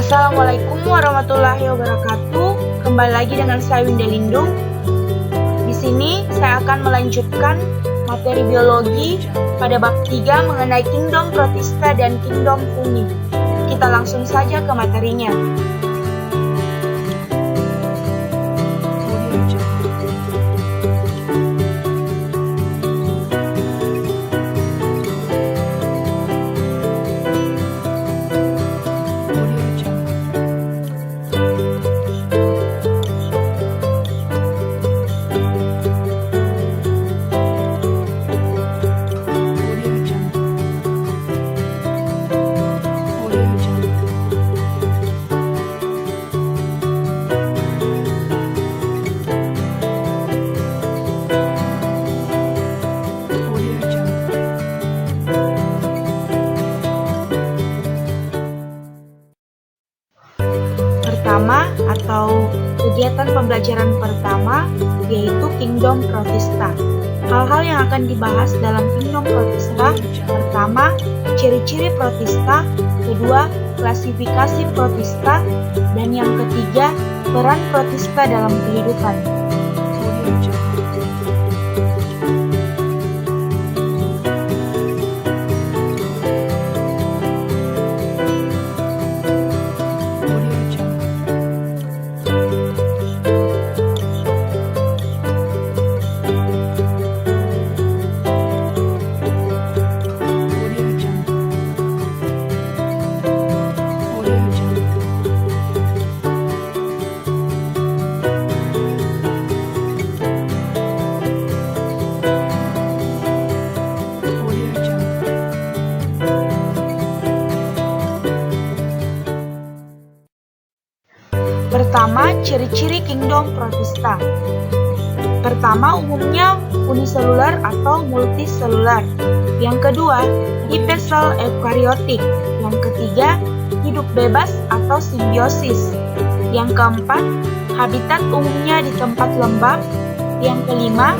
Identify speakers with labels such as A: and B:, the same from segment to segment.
A: Assalamualaikum warahmatullahi wabarakatuh. Kembali lagi dengan saya Winda Lindung. Di sini saya akan melanjutkan materi biologi pada bab 3 mengenai kingdom Protista dan kingdom Fungi. Kita langsung saja ke materinya. Pertama atau kegiatan pembelajaran pertama yaitu kingdom Protista. Hal-hal yang akan dibahas dalam kingdom Protista: pertama, ciri-ciri Protista; kedua, klasifikasi Protista; dan yang ketiga, peran Protista dalam kehidupan. Pertama, ciri-ciri kingdom Protista. Pertama, umumnya uniselular atau multiselular. Yang kedua, hipesel eukariotik. Yang ketiga, hidup bebas atau simbiosis. Yang keempat, habitat umumnya di tempat lembab. Yang kelima,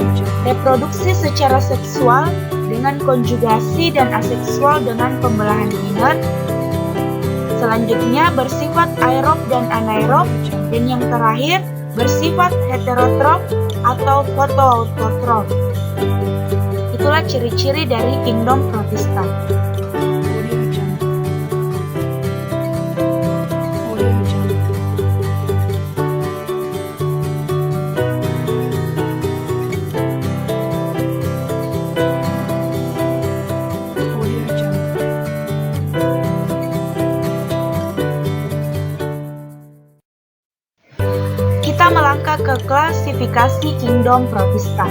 A: reproduksi secara seksual dengan konjugasi dan aseksual dengan pembelahan giner. Selanjutnya bersifat aerob dan anaerob, dan yang terakhir bersifat heterotrof atau fotoautotrof. Itulah ciri-ciri dari kingdom Protista. Kita melangkah ke klasifikasi kingdom Protista.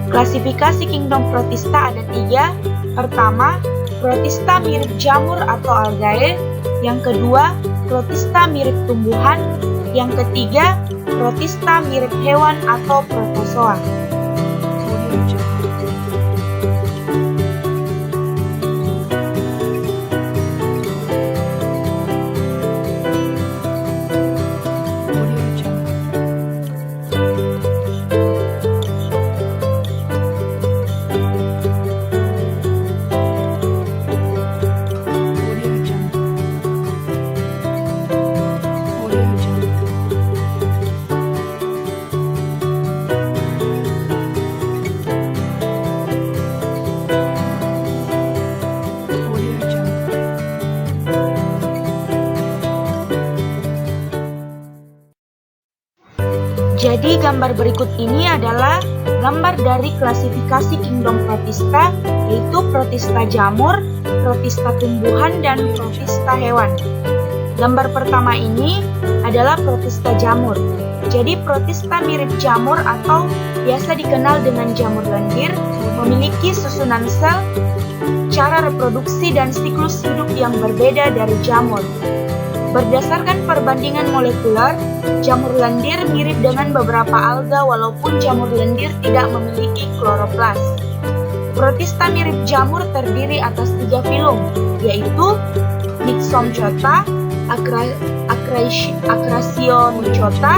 A: Klasifikasi kingdom Protista ada 3. Pertama, Protista mirip jamur atau algae. Yang kedua, Protista mirip tumbuhan. Yang ketiga, Protista mirip hewan atau protozoa. Jadi gambar berikut ini adalah gambar dari klasifikasi kingdom Protista, yaitu Protista jamur, Protista tumbuhan, dan Protista hewan. Gambar pertama ini adalah Protista jamur. Jadi Protista mirip jamur atau biasa dikenal dengan jamur lendir, memiliki susunan sel, cara reproduksi dan siklus hidup yang berbeda dari jamur. Berdasarkan perbandingan molekuler, jamur lendir mirip dengan beberapa alga walaupun jamur lendir tidak memiliki kloroplas. Protista mirip jamur terdiri atas 3 filum, yaitu Myxomycota, Acrasiomycota,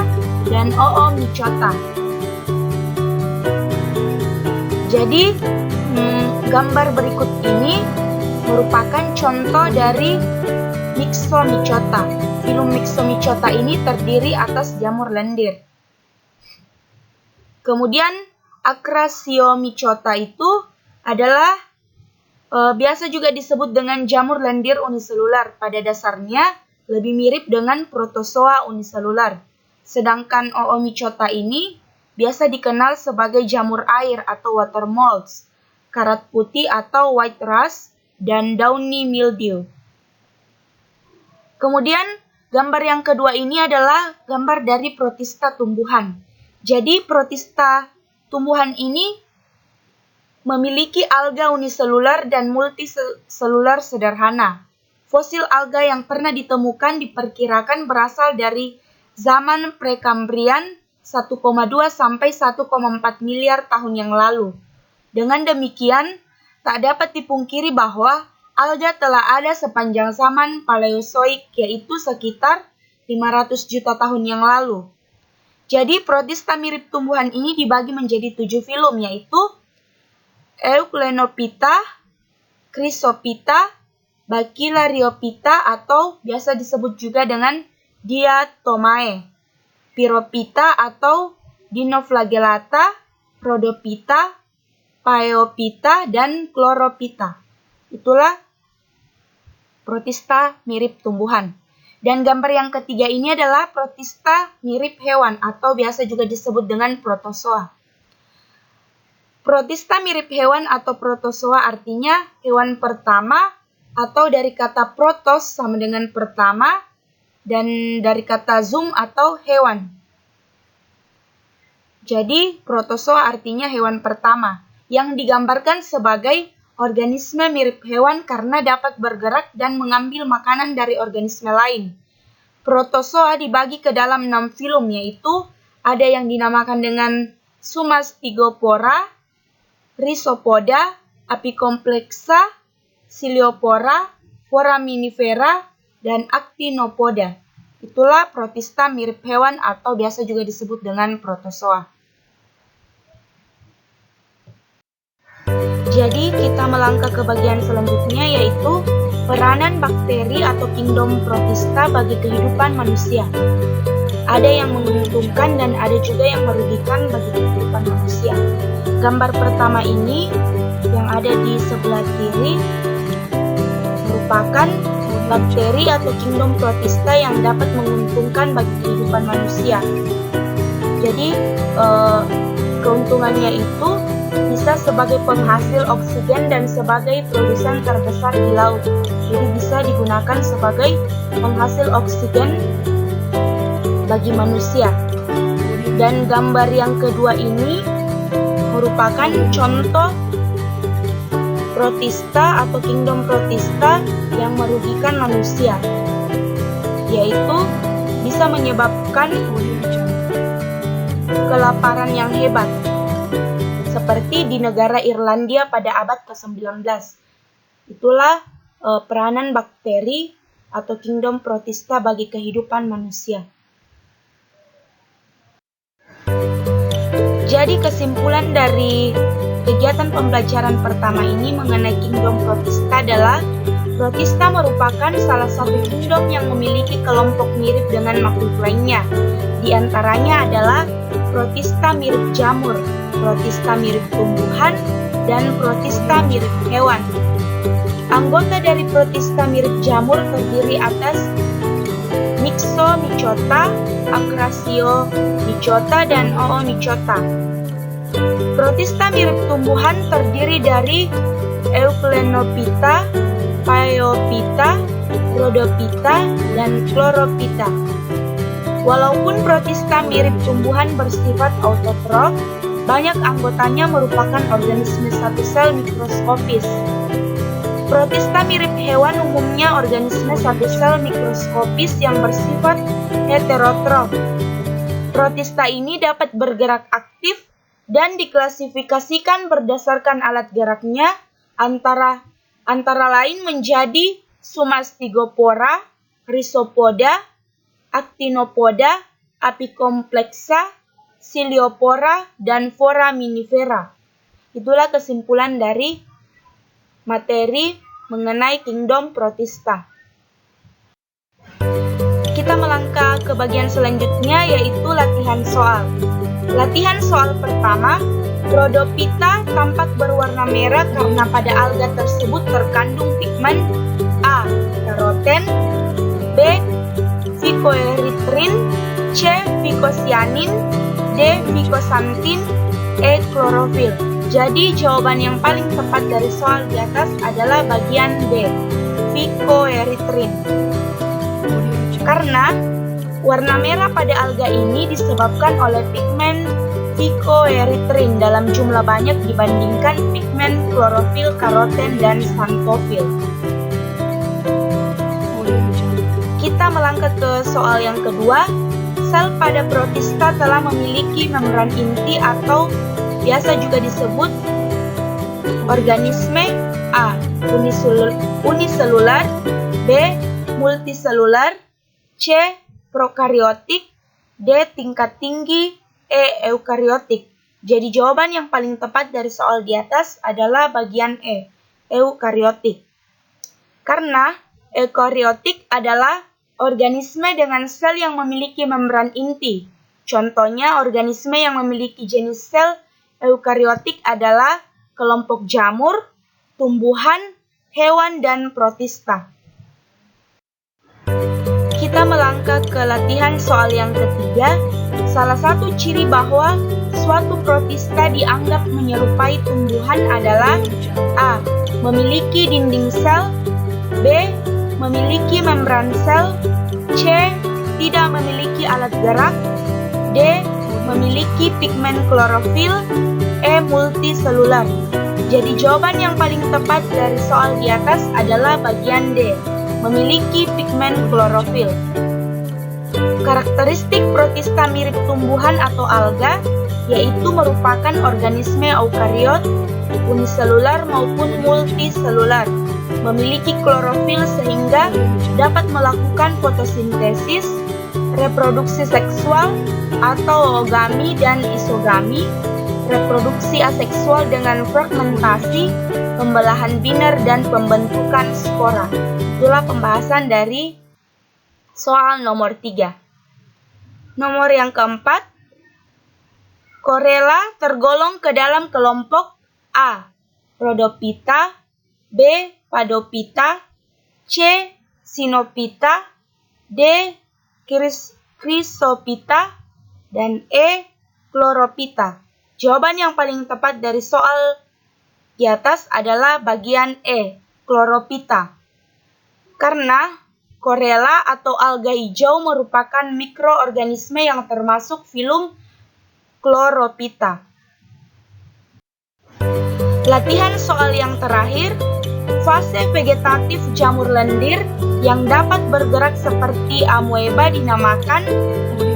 A: dan Oomycota. Jadi, gambar berikut ini merupakan contoh dari Myxomycota. Filum Myxomycota ini terdiri atas jamur lendir. Kemudian Acrasiomycota itu adalah biasa juga disebut dengan jamur lendir uniselular. Pada dasarnya lebih mirip dengan Protozoa uniselular. Sedangkan Oomycota ini biasa dikenal sebagai jamur air atau water molds, karat putih atau white rust, dan downy mildew. Kemudian gambar yang kedua ini adalah gambar dari protista tumbuhan. Jadi protista tumbuhan ini memiliki alga uniselular dan multiselular sederhana. Fosil alga yang pernah ditemukan diperkirakan berasal dari zaman Prekambrian 1,2 sampai 1,4 miliar tahun yang lalu. Dengan demikian, tak dapat dipungkiri bahwa alga telah ada sepanjang zaman Paleozoik, yaitu sekitar 500 juta tahun yang lalu. Jadi protista mirip tumbuhan ini dibagi menjadi 7 filum, yaitu Euclenophyta, Chrysophyta, Bacillariophyta atau biasa disebut juga dengan Diatomae, Pyrophyta atau Dinoflagellata, Rhodophyta, Phaeophyta, dan Chlorophyta. Itulah protista mirip tumbuhan. Dan gambar yang ketiga ini adalah protista mirip hewan atau biasa juga disebut dengan protozoa. Protista mirip hewan atau protozoa artinya hewan pertama atau dari kata protos sama dengan pertama dan dari kata zoom atau hewan. Jadi protozoa artinya hewan pertama yang digambarkan sebagai organisme mirip hewan karena dapat bergerak dan mengambil makanan dari organisme lain. Protozoa dibagi ke dalam 6 filum, yaitu ada yang dinamakan dengan Sumastigopora, Rhizopoda, Apicomplexa, Coleopora, Foraminifera, dan Actinopoda. Itulah protista mirip hewan atau biasa juga disebut dengan protozoa. Jadi kita melangkah ke bagian selanjutnya, yaitu peranan bakteri atau kingdom protista bagi kehidupan manusia. Ada yang menguntungkan dan ada juga yang merugikan bagi kehidupan manusia. Gambar pertama ini yang ada di sebelah kiri merupakan bakteri atau kingdom protista yang dapat menguntungkan bagi kehidupan manusia. Jadi keuntungannya itu bisa sebagai penghasil oksigen dan sebagai produsen terbesar di laut. Jadi bisa digunakan sebagai penghasil oksigen bagi manusia. Dan gambar yang kedua ini merupakan contoh protista atau kingdom protista yang merugikan manusia, yaitu bisa menyebabkan kelaparan yang hebat, seperti di negara Irlandia pada abad ke-19. Itulah peranan bakteri atau kingdom protista bagi kehidupan manusia. Jadi kesimpulan dari kegiatan pembelajaran pertama ini mengenai kingdom protista adalah protista merupakan salah satu kingdom yang memiliki kelompok mirip dengan makhluk lainnya. Di antaranya adalah protista mirip jamur, protista mirip tumbuhan, dan protista mirip hewan. Anggota dari protista mirip jamur terdiri atas Myxomycota, Acrasiomycota, dan Oomycota. Protista mirip tumbuhan terdiri dari Euclenophyta, Phaeophyta, Rhodophyta, dan Chlorophyta. Walaupun protista mirip tumbuhan bersifat autotrof, banyak anggotanya merupakan organisme satu sel mikroskopis. Protista mirip hewan umumnya organisme satu sel mikroskopis yang bersifat heterotrof. Protista ini dapat bergerak aktif dan diklasifikasikan berdasarkan alat geraknya antara lain menjadi Sumastigopora, Rhizopoda, Actinopoda, Apicomplexa, Coleopora, dan Foraminifera. Itulah kesimpulan dari materi mengenai kingdom protista. Kita melangkah ke bagian selanjutnya, yaitu latihan soal. Latihan soal pertama, Rhodophyta tampak berwarna merah karena pada alga tersebut terkandung pigmen A. Karoten, B. Phycoerythrin, C. Phycocyanin, D. Phycoxanthin, E. Klorofil. Jadi jawaban yang paling tepat dari soal di atas adalah bagian B, Phycoerythrin. Karena warna merah pada alga ini disebabkan oleh pigmen Phycoerythrin dalam jumlah banyak dibandingkan pigmen klorofil, karoten, dan xanthofil. Kita melangkah ke soal yang kedua. Sel pada protista telah memiliki membran inti atau biasa juga disebut organisme A. Uniselular, B. Multiselular, C. Prokariotik, D. Tingkat tinggi, E. Eukariotik. Jadi jawaban yang paling tepat dari soal di atas adalah bagian E, eukariotik. Karena eukariotik adalah organisme dengan sel yang memiliki membran inti. Contohnya organisme yang memiliki jenis sel eukariotik adalah kelompok jamur, tumbuhan, hewan, dan protista. Kita melangkah ke latihan soal yang ketiga. Salah satu ciri bahwa suatu protista dianggap menyerupai tumbuhan adalah A. Memiliki dinding sel, B. Memiliki membran sel, C. Tidak memiliki alat gerak, D. Memiliki pigmen klorofil, E. Multiselular. Jadi jawaban yang paling tepat dari soal di atas adalah bagian D, memiliki pigmen klorofil. Karakteristik protista mirip tumbuhan atau alga, yaitu merupakan organisme eukariot, uniselular maupun multiselular, memiliki klorofil sehingga dapat melakukan fotosintesis, reproduksi seksual atau oogami dan isogami, reproduksi aseksual dengan fragmentasi, pembelahan biner, dan pembentukan spora. Itulah pembahasan dari soal nomor 3. Nomor yang keempat, Corella tergolong ke dalam kelompok A. Rhodophyta, B. Padophyta, C. Cynophyta, D. Chrysophyta, dan E. Chlorophyta. Jawaban yang paling tepat dari soal di atas adalah bagian E, Chlorophyta. Karena Corella atau alga hijau merupakan mikroorganisme yang termasuk filum Chlorophyta. Latihan soal yang terakhir, fase vegetatif jamur lendir yang dapat bergerak seperti amoeba dinamakan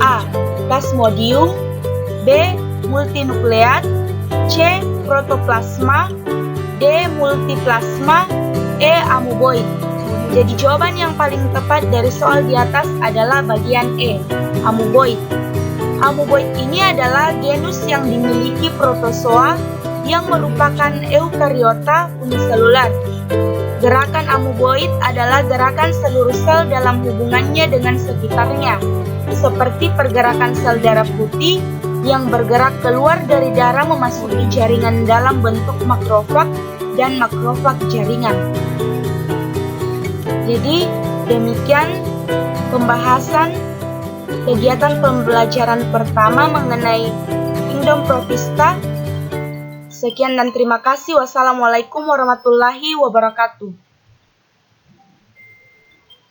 A: A. Plasmodium, B. Multinukleat, C. Protoplasma, D. Multiplasma, E. Amoeboid. Jadi jawaban yang paling tepat dari soal di atas adalah bagian E, Amoeboid. Amoeboid ini adalah genus yang dimiliki protozoa yang merupakan eukariota uniselular. Gerakan amoeboid adalah gerakan seluruh sel dalam hubungannya dengan sekitarnya, seperti pergerakan sel darah putih yang bergerak keluar dari darah memasuki jaringan dalam bentuk makrofag dan makrofag jaringan. Jadi demikian pembahasan kegiatan pembelajaran pertama mengenai Kingdom Protista. Sekian dan terima kasih. Wassalamualaikum warahmatullahi wabarakatuh.